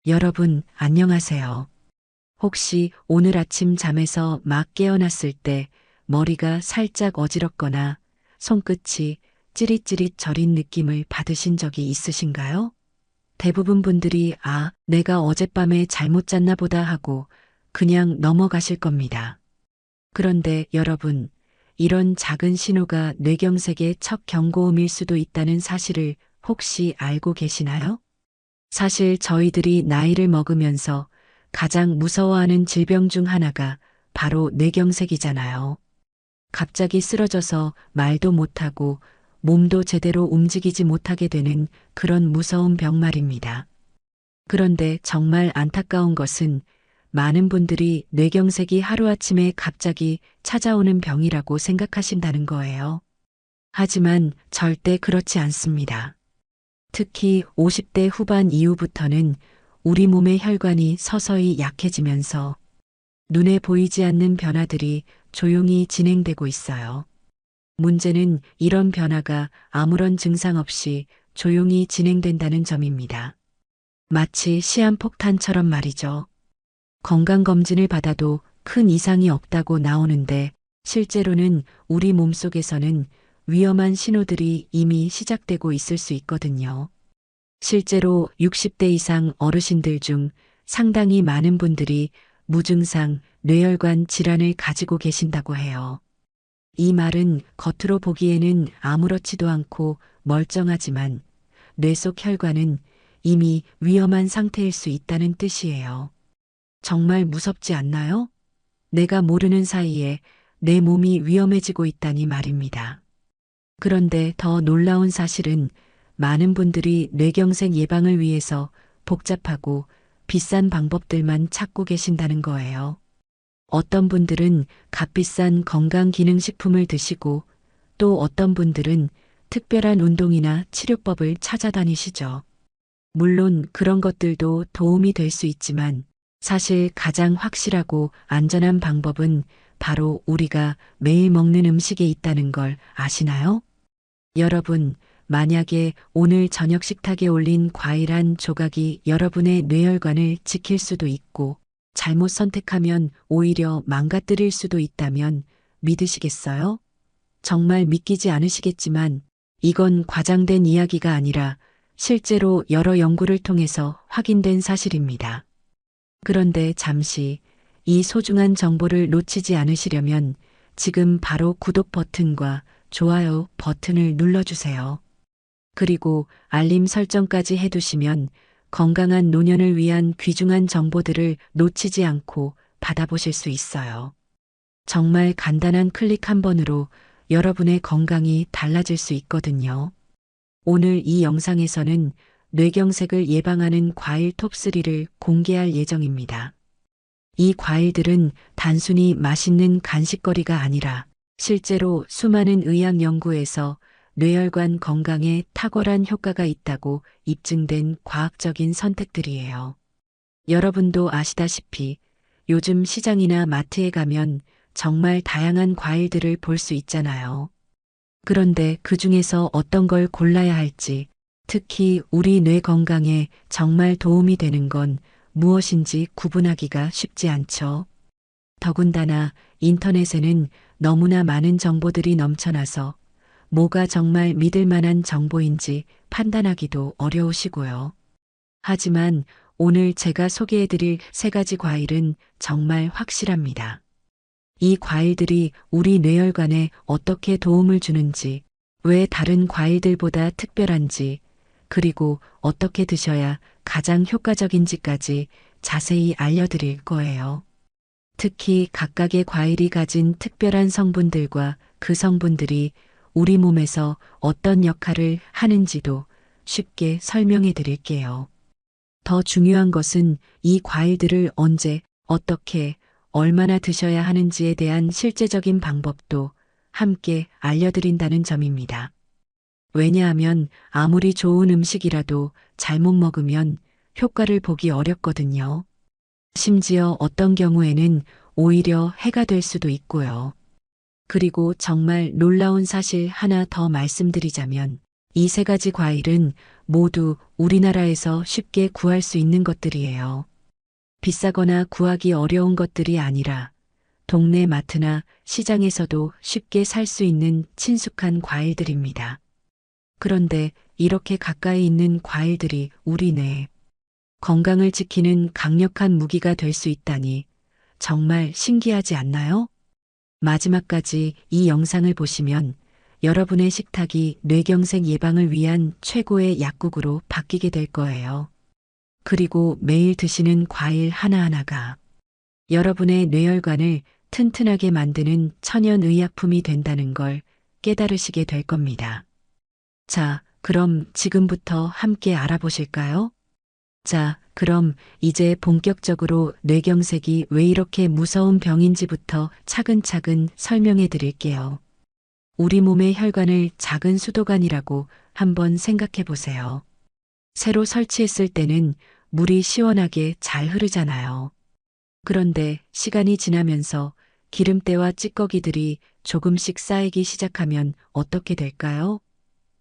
여러분, 안녕하세요. 혹시 오늘 아침 잠에서 막 깨어났을 때 머리가 살짝 어지럽거나 손끝이 찌릿찌릿 저린 느낌을 받으신 적이 있으신가요? 대부분 분들이 내가 어젯밤에 잘못 잤나 보다 하고 그냥 넘어가실 겁니다. 그런데 여러분, 이런 작은 신호가 뇌경색의 첫 경고음일 수도 있다는 사실을 혹시 알고 계시나요? 사실 저희들이 나이를 먹으면서 가장 무서워하는 질병 중 하나가 바로 뇌경색이잖아요. 갑자기 쓰러져서 말도 못하고 몸도 제대로 움직이지 못하게 되는 그런 무서운 병 말입니다. 그런데 정말 안타까운 것은 많은 분들이 뇌경색이 하루아침에 갑자기 찾아오는 병이라고 생각하신다는 거예요. 하지만 절대 그렇지 않습니다. 특히 50대 후반 이후부터는 우리 몸의 혈관이 서서히 약해지면서 눈에 보이지 않는 변화들이 조용히 진행되고 있어요. 문제는 이런 변화가 아무런 증상 없이 조용히 진행된다는 점입니다. 마치 시한폭탄처럼 말이죠. 건강검진을 받아도 큰 이상이 없다고 나오는데 실제로는 우리 몸속에서는 위험한 신호들이 이미 시작되고 있을 수 있거든요. 실제로 60대 이상 어르신들 중 상당히 많은 분들이 무증상 뇌혈관 질환을 가지고 계신다고 해요. 이 말은 겉으로 보기에는 아무렇지도 않고 멀쩡하지만 뇌 속 혈관은 이미 위험한 상태일 수 있다는 뜻이에요. 정말 무섭지 않나요? 내가 모르는 사이에 내 몸이 위험해지고 있다니 말입니다. 그런데 더 놀라운 사실은 많은 분들이 뇌경색 예방을 위해서 복잡하고 비싼 방법들만 찾고 계신다는 거예요. 어떤 분들은 값비싼 건강기능식품을 드시고 또 어떤 분들은 특별한 운동이나 치료법을 찾아다니시죠. 물론 그런 것들도 도움이 될 수 있지만 사실 가장 확실하고 안전한 방법은 바로 우리가 매일 먹는 음식에 있다는 걸 아시나요? 여러분, 만약에 오늘 저녁 식탁에 올린 과일 한 조각이 여러분의 뇌혈관을 지킬 수도 있고 잘못 선택하면 오히려 망가뜨릴 수도 있다면 믿으시겠어요? 정말 믿기지 않으시겠지만 이건 과장된 이야기가 아니라 실제로 여러 연구를 통해서 확인된 사실입니다. 그런데 잠시 이 소중한 정보를 놓치지 않으시려면 지금 바로 구독 버튼과 좋아요 버튼을 눌러주세요. 그리고 알림 설정까지 해두시면 건강한 노년을 위한 귀중한 정보들을 놓치지 않고 받아보실 수 있어요. 정말 간단한 클릭 한 번으로 여러분의 건강이 달라질 수 있거든요. 오늘 이 영상에서는 뇌경색을 예방하는 과일 톱3를 공개할 예정입니다. 이 과일들은 단순히 맛있는 간식거리가 아니라 실제로 수많은 의학 연구에서 뇌혈관 건강에 탁월한 효과가 있다고 입증된 과학적인 선택들이에요. 여러분도 아시다시피 요즘 시장이나 마트에 가면 정말 다양한 과일들을 볼 수 있잖아요. 그런데 그 중에서 어떤 걸 골라야 할지, 특히 우리 뇌 건강에 정말 도움이 되는 건 무엇인지 구분하기가 쉽지 않죠. 더군다나 인터넷에는 너무나 많은 정보들이 넘쳐나서 뭐가 정말 믿을 만한 정보인지 판단하기도 어려우시고요. 하지만 오늘 제가 소개해드릴 3가지 과일은 정말 확실합니다. 이 과일들이 우리 뇌혈관에 어떻게 도움을 주는지, 왜 다른 과일들보다 특별한지, 그리고 어떻게 드셔야 가장 효과적인지까지 자세히 알려드릴 거예요. 특히 각각의 과일이 가진 특별한 성분들과 그 성분들이 우리 몸에서 어떤 역할을 하는지도 쉽게 설명해 드릴게요. 더 중요한 것은 이 과일들을 언제, 어떻게, 얼마나 드셔야 하는지에 대한 실제적인 방법도 함께 알려드린다는 점입니다. 왜냐하면 아무리 좋은 음식이라도 잘못 먹으면 효과를 보기 어렵거든요. 심지어 어떤 경우에는 오히려 해가 될 수도 있고요. 그리고 정말 놀라운 사실 하나 더 말씀드리자면 이 세 가지 과일은 모두 우리나라에서 쉽게 구할 수 있는 것들이에요. 비싸거나 구하기 어려운 것들이 아니라 동네 마트나 시장에서도 쉽게 살 수 있는 친숙한 과일들입니다. 그런데 이렇게 가까이 있는 과일들이 우리 뇌 건강을 지키는 강력한 무기가 될 수 있다니 정말 신기하지 않나요? 마지막까지 이 영상을 보시면 여러분의 식탁이 뇌경색 예방을 위한 최고의 약국으로 바뀌게 될 거예요. 그리고 매일 드시는 과일 하나하나가 여러분의 뇌혈관을 튼튼하게 만드는 천연 의약품이 된다는 걸 깨달으시게 될 겁니다. 자, 그럼 지금부터 함께 알아보실까요? 자, 그럼 이제 본격적으로 뇌경색이 왜 이렇게 무서운 병인지부터 차근차근 설명해 드릴게요. 우리 몸의 혈관을 작은 수도관이라고 한번 생각해 보세요. 새로 설치했을 때는 물이 시원하게 잘 흐르잖아요. 그런데 시간이 지나면서 기름때와 찌꺼기들이 조금씩 쌓이기 시작하면 어떻게 될까요?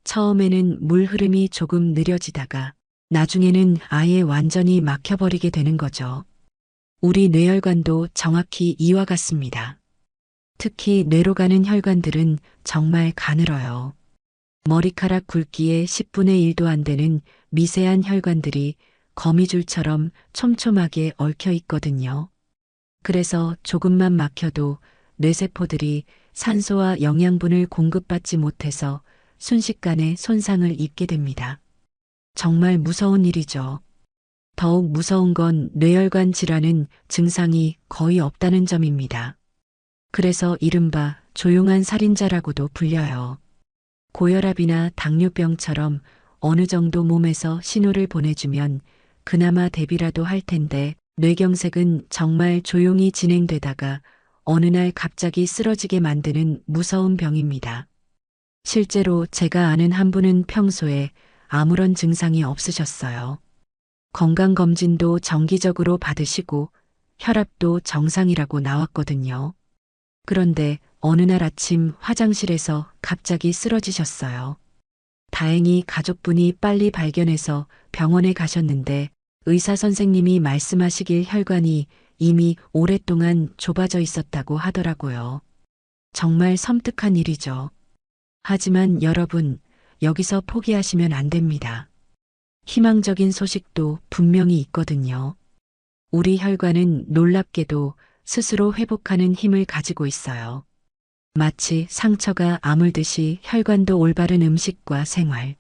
처음에는 물 흐름이 조금 느려지다가 나중에는 아예 완전히 막혀버리게 되는 거죠. 우리 뇌혈관도 정확히 이와 같습니다. 특히 뇌로 가는 혈관들은 정말 가늘어요. 머리카락 굵기의 10분의 1도 안 되는 미세한 혈관들이 거미줄처럼 촘촘하게 얽혀 있거든요. 그래서 조금만 막혀도 뇌세포들이 산소와 영양분을 공급받지 못해서 순식간에 손상을 입게 됩니다. 정말 무서운 일이죠. 더욱 무서운 건 뇌혈관 질환은 증상이 거의 없다는 점입니다. 그래서 이른바 조용한 살인자라고도 불려요. 고혈압이나 당뇨병처럼 어느 정도 몸에서 신호를 보내주면 그나마 대비라도 할 텐데 뇌경색은 정말 조용히 진행되다가 어느 날 갑자기 쓰러지게 만드는 무서운 병입니다. 실제로 제가 아는 한 분은 평소에 아무런 증상이 없으셨어요. 건강검진도 정기적으로 받으시고 혈압도 정상이라고 나왔거든요. 그런데 어느 날 아침 화장실에서 갑자기 쓰러지셨어요. 다행히 가족분이 빨리 발견해서 병원에 가셨는데 의사 선생님이 말씀하시길 혈관이 이미 오랫동안 좁아져 있었다고 하더라고요. 정말 섬뜩한 일이죠. 하지만 여러분, 여기서 포기하시면 안 됩니다. 희망적인 소식도 분명히 있거든요. 우리 혈관은 놀랍게도 스스로 회복하는 힘을 가지고 있어요. 마치 상처가 아물듯이 혈관도 올바른 음식과 생활,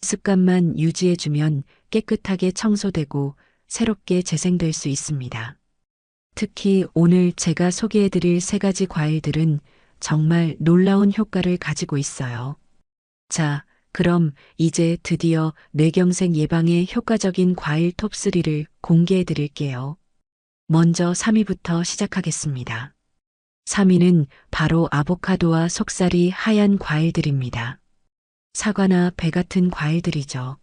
습관만 유지해주면 깨끗하게 청소되고 새롭게 재생될 수 있습니다. 특히 오늘 제가 소개해드릴 세 가지 과일들은 정말 놀라운 효과를 가지고 있어요. 자, 그럼 이제 드디어 뇌경색 예방에 효과적인 과일 톱3를 공개해 드릴게요. 먼저 3위부터 시작하겠습니다. 3위는 바로 아보카도와 속살이 하얀 과일들입니다. 사과나 배 같은 과일들이죠.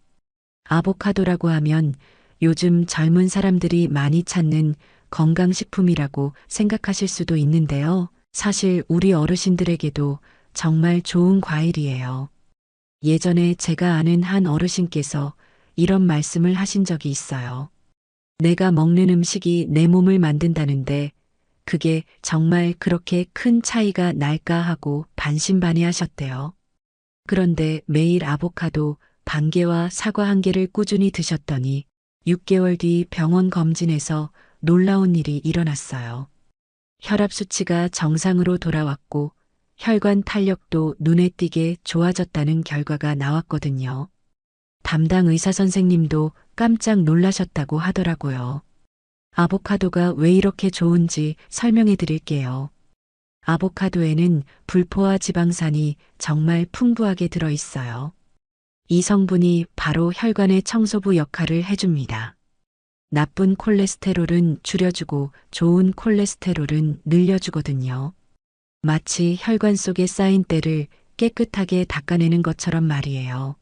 아보카도라고 하면 요즘 젊은 사람들이 많이 찾는 건강식품이라고 생각하실 수도 있는데요. 사실 우리 어르신들에게도 정말 좋은 과일이에요. 예전에 제가 아는 한 어르신께서 이런 말씀을 하신 적이 있어요. 내가 먹는 음식이 내 몸을 만든다는데 그게 정말 그렇게 큰 차이가 날까 하고 반신반의하셨대요. 그런데 매일 아보카도 반 개와 사과 한 개를 꾸준히 드셨더니 6개월 뒤 병원 검진에서 놀라운 일이 일어났어요. 혈압 수치가 정상으로 돌아왔고 혈관 탄력도 눈에 띄게 좋아졌다는 결과가 나왔거든요. 담당 의사 선생님도 깜짝 놀라셨다고 하더라고요. 아보카도가 왜 이렇게 좋은지 설명해 드릴게요. 아보카도에는 불포화 지방산이 정말 풍부하게 들어 있어요. 이 성분이 바로 혈관의 청소부 역할을 해줍니다. 나쁜 콜레스테롤은 줄여주고 좋은 콜레스테롤은 늘려주거든요. 마치 혈관 속에 쌓인 때를 깨끗하게 닦아내는 것처럼 말이에요.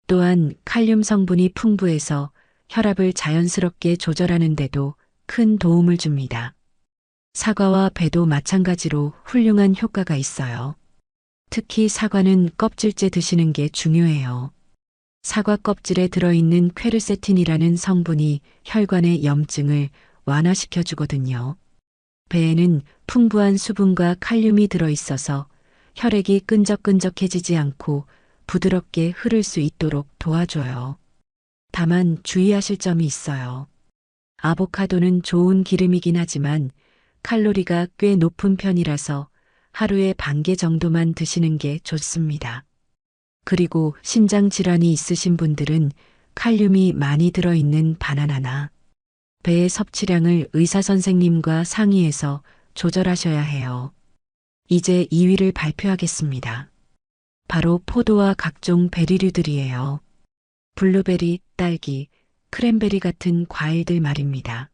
또한 칼륨 성분이 풍부해서 혈압을 자연스럽게 조절하는 데도 큰 도움을 줍니다. 사과와 배도 마찬가지로 훌륭한 효과가 있어요. 특히 사과는 껍질째 드시는 게 중요해요. 사과 껍질에 들어있는 퀘르세틴이라는 성분이 혈관의 염증을 완화시켜 주거든요. 배에는 풍부한 수분과 칼륨이 들어있어서 혈액이 끈적끈적해지지 않고 부드럽게 흐를 수 있도록 도와줘요. 다만 주의하실 점이 있어요. 아보카도는 좋은 기름이긴 하지만 칼로리가 꽤 높은 편이라서 하루에 반 개 정도만 드시는 게 좋습니다. 그리고 신장 질환이 있으신 분들은 칼륨이 많이 들어있는 바나나나 배의 섭취량을 의사 선생님과 상의해서 조절하셔야 해요. 이제 2위를 발표하겠습니다. 바로 포도와 각종 베리류들이에요. 블루베리, 딸기, 크랜베리 같은 과일들 말입니다.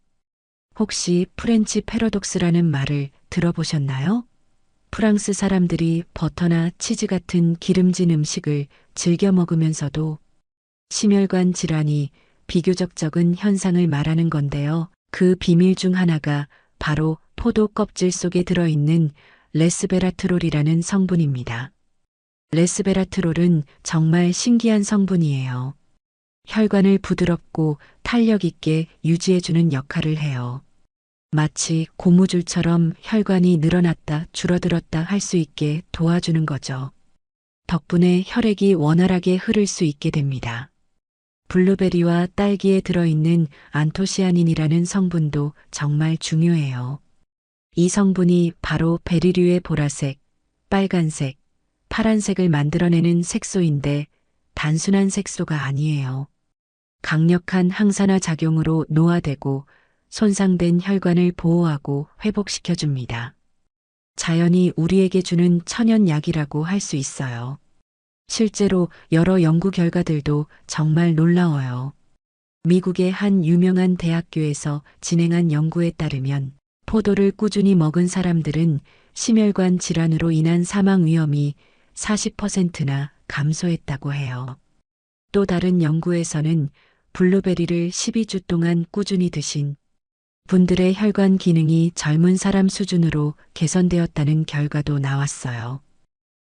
혹시 프렌치 패러독스라는 말을 들어보셨나요? 프랑스 사람들이 버터나 치즈 같은 기름진 음식을 즐겨 먹으면서도 심혈관 질환이 비교적 적은 현상을 말하는 건데요. 그 비밀 중 하나가 바로 포도 껍질 속에 들어있는 레스베라트롤이라는 성분입니다. 레스베라트롤은 정말 신기한 성분이에요. 혈관을 부드럽고 탄력 있게 유지해주는 역할을 해요. 마치 고무줄처럼 혈관이 늘어났다 줄어들었다 할 수 있게 도와주는 거죠. 덕분에 혈액이 원활하게 흐를 수 있게 됩니다. 블루베리와 딸기에 들어있는 안토시아닌이라는 성분도 정말 중요해요. 이 성분이 바로 베리류의 보라색, 빨간색, 파란색을 만들어내는 색소인데 단순한 색소가 아니에요. 강력한 항산화 작용으로 노화되고 손상된 혈관을 보호하고 회복시켜줍니다. 자연이 우리에게 주는 천연약이라고 할 수 있어요. 실제로 여러 연구 결과들도 정말 놀라워요. 미국의 한 유명한 대학교에서 진행한 연구에 따르면 포도를 꾸준히 먹은 사람들은 심혈관 질환으로 인한 사망 위험이 40%나 감소했다고 해요. 또 다른 연구에서는 블루베리를 12주 동안 꾸준히 드신 분들의 혈관 기능이 젊은 사람 수준으로 개선되었다는 결과도 나왔어요.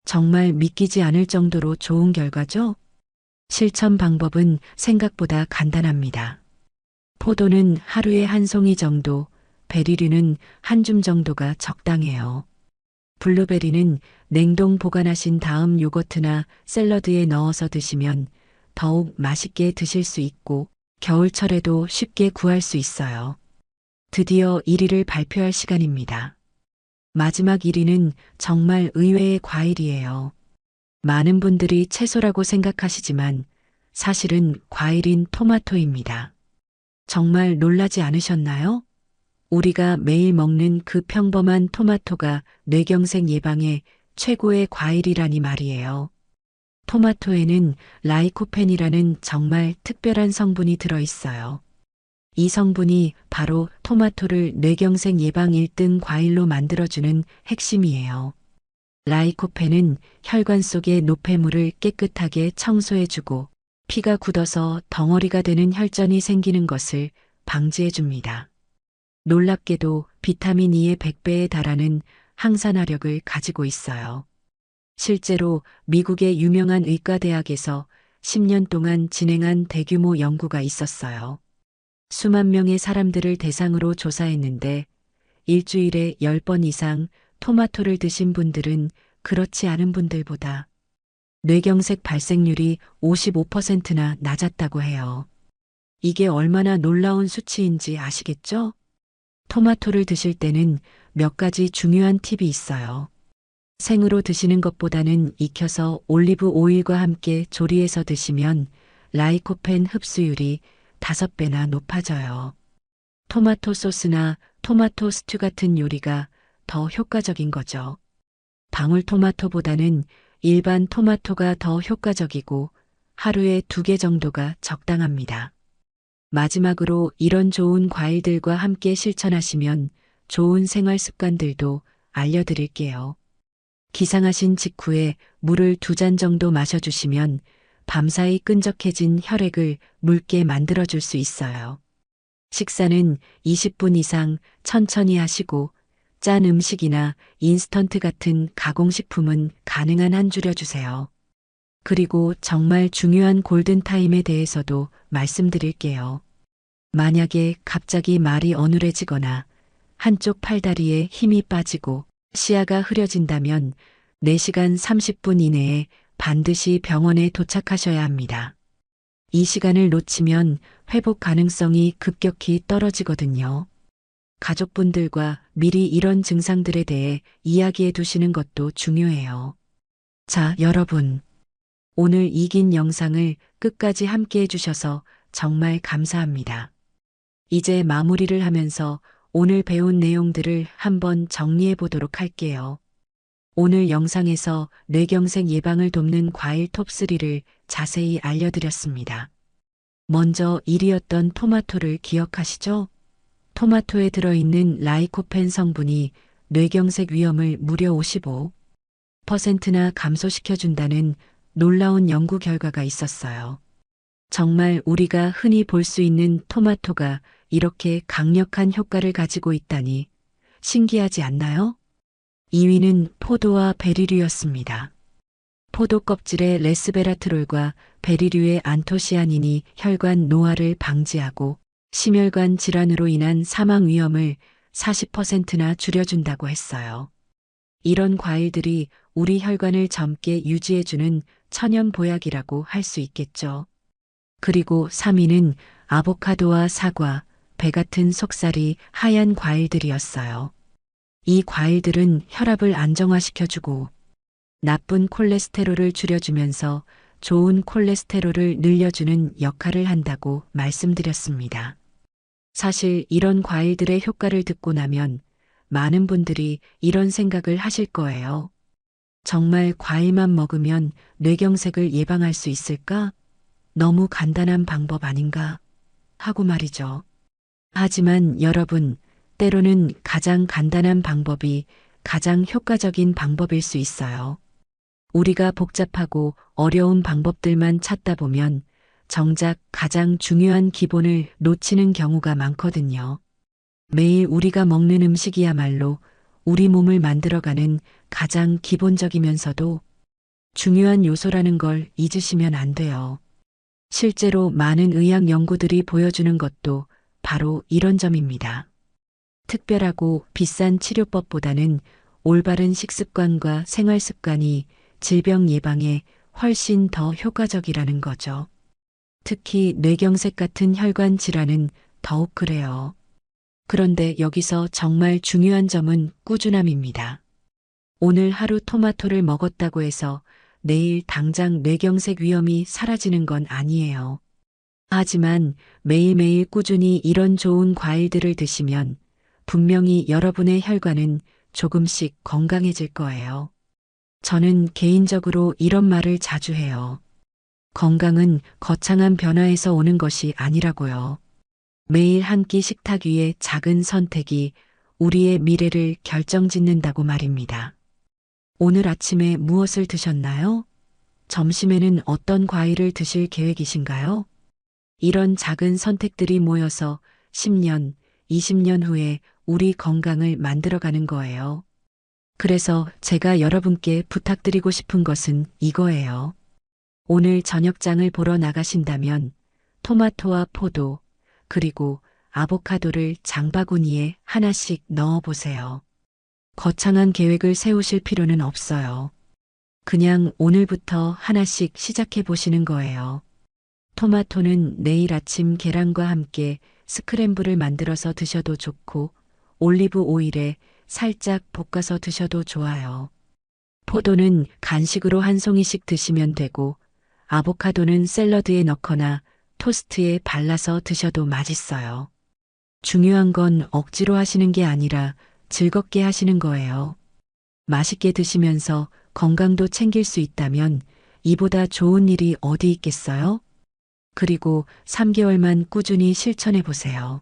정말 믿기지 않을 정도로 좋은 결과죠? 실천 방법은 생각보다 간단합니다. 포도는 하루에 한 송이 정도, 베리류는 한 줌 정도가 적당해요. 블루베리는 냉동 보관하신 다음 요거트나 샐러드에 넣어서 드시면 더욱 맛있게 드실 수 있고 겨울철에도 쉽게 구할 수 있어요. 드디어 1위를 발표할 시간입니다. 마지막 1위는 정말 의외의 과일이에요. 많은 분들이 채소라고 생각하시지만 사실은 과일인 토마토입니다. 정말 놀라지 않으셨나요? 우리가 매일 먹는 그 평범한 토마토가 뇌경색 예방에 최고의 과일이라니 말이에요. 토마토에는 라이코펜이라는 정말 특별한 성분이 들어있어요. 이 성분이 바로 토마토를 뇌경색 예방 1등 과일로 만들어주는 핵심이에요. 라이코펜은 혈관 속의 노폐물을 깨끗하게 청소해주고 피가 굳어서 덩어리가 되는 혈전이 생기는 것을 방지해줍니다. 놀랍게도 비타민 E의 100배에 달하는 항산화력을 가지고 있어요. 실제로 미국의 유명한 의과대학에서 10년 동안 진행한 대규모 연구가 있었어요. 수만 명의 사람들을 대상으로 조사했는데 일주일에 10번 이상 토마토를 드신 분들은 그렇지 않은 분들보다 뇌경색 발생률이 55%나 낮았다고 해요. 이게 얼마나 놀라운 수치인지 아시겠죠? 토마토를 드실 때는 몇 가지 중요한 팁이 있어요. 생으로 드시는 것보다는 익혀서 올리브 오일과 함께 조리해서 드시면 라이코펜 흡수율이 5배나 높아져요. 토마토 소스나 토마토 스튜 같은 요리가 더 효과적인 거죠. 방울토마토보다는 일반 토마토가 더 효과적이고 하루에 2개 정도가 적당합니다. 마지막으로 이런 좋은 과일들과 함께 실천하시면 좋은 생활 습관들도 알려드릴게요. 기상하신 직후에 물을 2잔 정도 마셔주시면 밤사이 끈적해진 혈액을 묽게 만들어줄 수 있어요. 식사는 20분 이상 천천히 하시고 짠 음식이나 인스턴트 같은 가공식품은 가능한 한 줄여주세요. 그리고 정말 중요한 골든타임에 대해서도 말씀드릴게요. 만약에 갑자기 말이 어눌해지거나 한쪽 팔다리에 힘이 빠지고 시야가 흐려진다면 4시간 30분 이내에 반드시 병원에 도착하셔야 합니다. 이 시간을 놓치면 회복 가능성이 급격히 떨어지거든요. 가족분들과 미리 이런 증상들에 대해 이야기해 두시는 것도 중요해요. 자, 여러분. 오늘 이 긴 영상을 끝까지 함께 해주셔서 정말 감사합니다. 이제 마무리를 하면서 오늘 배운 내용들을 한번 정리해 보도록 할게요. 오늘 영상에서 뇌경색 예방을 돕는 과일 톱3를 자세히 알려드렸습니다. 먼저 1위였던 토마토를 기억하시죠? 토마토에 들어있는 라이코펜 성분이 뇌경색 위험을 무려 55%나 감소시켜준다는 놀라운 연구 결과가 있었어요. 정말 우리가 흔히 볼 수 있는 토마토가 이렇게 강력한 효과를 가지고 있다니 신기하지 않나요? 2위는 포도와 베리류였습니다. 포도 껍질의 레스베라트롤과 베리류의 안토시아닌이 혈관 노화를 방지하고 심혈관 질환으로 인한 사망 위험을 40%나 줄여준다고 했어요. 이런 과일들이 우리 혈관을 젊게 유지해주는 천연 보약이라고 할 수 있겠죠. 그리고 3위는 아보카도와 사과, 배 같은 속살이 하얀 과일들이었어요. 이 과일들은 혈압을 안정화시켜주고 나쁜 콜레스테롤을 줄여주면서 좋은 콜레스테롤을 늘려주는 역할을 한다고 말씀드렸습니다. 사실 이런 과일들의 효과를 듣고 나면 많은 분들이 이런 생각을 하실 거예요. 정말 과일만 먹으면 뇌경색을 예방할 수 있을까? 너무 간단한 방법 아닌가? 하고 말이죠. 하지만 여러분, 때로는 가장 간단한 방법이 가장 효과적인 방법일 수 있어요. 우리가 복잡하고 어려운 방법들만 찾다 보면 정작 가장 중요한 기본을 놓치는 경우가 많거든요. 매일 우리가 먹는 음식이야말로 우리 몸을 만들어가는 가장 기본적이면서도 중요한 요소라는 걸 잊으시면 안 돼요. 실제로 많은 의학 연구들이 보여주는 것도 바로 이런 점입니다. 특별하고 비싼 치료법보다는 올바른 식습관과 생활 습관이 질병 예방에 훨씬 더 효과적이라는 거죠. 특히 뇌경색 같은 혈관 질환은 더욱 그래요. 그런데 여기서 정말 중요한 점은 꾸준함입니다. 오늘 하루 토마토를 먹었다고 해서 내일 당장 뇌경색 위험이 사라지는 건 아니에요. 하지만 매일매일 꾸준히 이런 좋은 과일들을 드시면 분명히 여러분의 혈관은 조금씩 건강해질 거예요. 저는 개인적으로 이런 말을 자주 해요. 건강은 거창한 변화에서 오는 것이 아니라고요. 매일 한 끼 식탁 위의 작은 선택이 우리의 미래를 결정짓는다고 말입니다. 오늘 아침에 무엇을 드셨나요? 점심에는 어떤 과일을 드실 계획이신가요? 이런 작은 선택들이 모여서 10년, 20년 후에 우리 건강을 만들어가는 거예요. 그래서 제가 여러분께 부탁드리고 싶은 것은 이거예요. 오늘 저녁장을 보러 나가신다면 토마토와 포도, 그리고 아보카도를 장바구니에 하나씩 넣어보세요. 거창한 계획을 세우실 필요는 없어요. 그냥 오늘부터 하나씩 시작해 보시는 거예요. 토마토는 내일 아침 계란과 함께 스크램블을 만들어서 드셔도 좋고 올리브 오일에 살짝 볶아서 드셔도 좋아요. 포도는 간식으로 한 송이씩 드시면 되고 아보카도는 샐러드에 넣거나 토스트에 발라서 드셔도 맛있어요. 중요한 건 억지로 하시는 게 아니라 즐겁게 하시는 거예요. 맛있게 드시면서 건강도 챙길 수 있다면 이보다 좋은 일이 어디 있겠어요? 그리고 3개월만 꾸준히 실천해 보세요.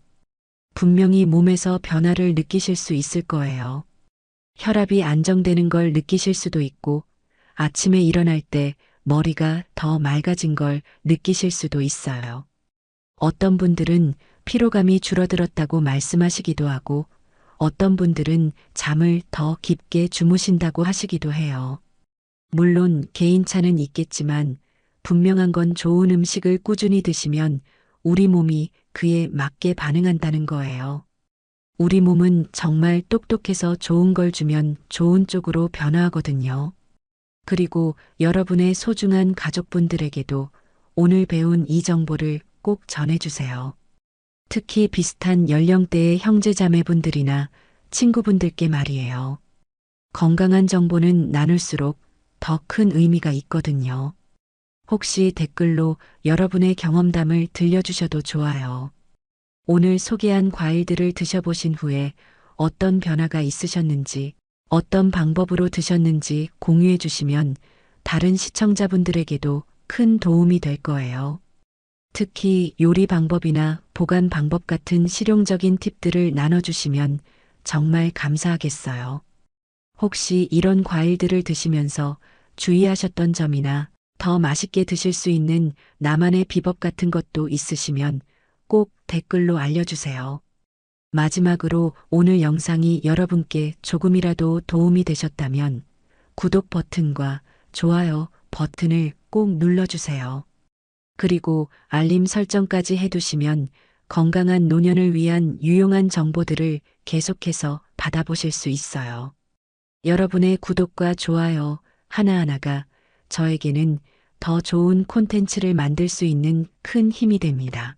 분명히 몸에서 변화를 느끼실 수 있을 거예요. 혈압이 안정되는 걸 느끼실 수도 있고 아침에 일어날 때 머리가 더 맑아진 걸 느끼실 수도 있어요. 어떤 분들은 피로감이 줄어들었다고 말씀하시기도 하고 어떤 분들은 잠을 더 깊게 주무신다고 하시기도 해요. 물론 개인차는 있겠지만 분명한 건 좋은 음식을 꾸준히 드시면 우리 몸이 그에 맞게 반응한다는 거예요. 우리 몸은 정말 똑똑해서 좋은 걸 주면 좋은 쪽으로 변화하거든요. 그리고 여러분의 소중한 가족분들에게도 오늘 배운 이 정보를 꼭 전해주세요. 특히 비슷한 연령대의 형제자매분들이나 친구분들께 말이에요. 건강한 정보는 나눌수록 더 큰 의미가 있거든요. 혹시 댓글로 여러분의 경험담을 들려주셔도 좋아요. 오늘 소개한 과일들을 드셔보신 후에 어떤 변화가 있으셨는지, 어떤 방법으로 드셨는지 공유해 주시면 다른 시청자분들에게도 큰 도움이 될 거예요. 특히 요리 방법이나 보관 방법 같은 실용적인 팁들을 나눠주시면 정말 감사하겠어요. 혹시 이런 과일들을 드시면서 주의하셨던 점이나 더 맛있게 드실 수 있는 나만의 비법 같은 것도 있으시면 꼭 댓글로 알려주세요. 마지막으로 오늘 영상이 여러분께 조금이라도 도움이 되셨다면 구독 버튼과 좋아요 버튼을 꼭 눌러주세요. 그리고 알림 설정까지 해두시면 건강한 노년을 위한 유용한 정보들을 계속해서 받아보실 수 있어요. 여러분의 구독과 좋아요 하나하나가 저에게는 더 좋은 콘텐츠를 만들 수 있는 큰 힘이 됩니다.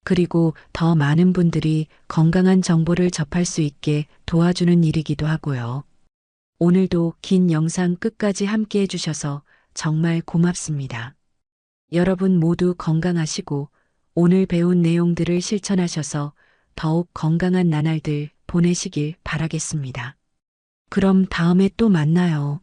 그리고 더 많은 분들이 건강한 정보를 접할 수 있게 도와주는 일이기도 하고요. 오늘도 긴 영상 끝까지 함께 해주셔서 정말 고맙습니다. 여러분 모두 건강하시고 오늘 배운 내용들을 실천하셔서 더욱 건강한 나날들 보내시길 바라겠습니다. 그럼 다음에 또 만나요.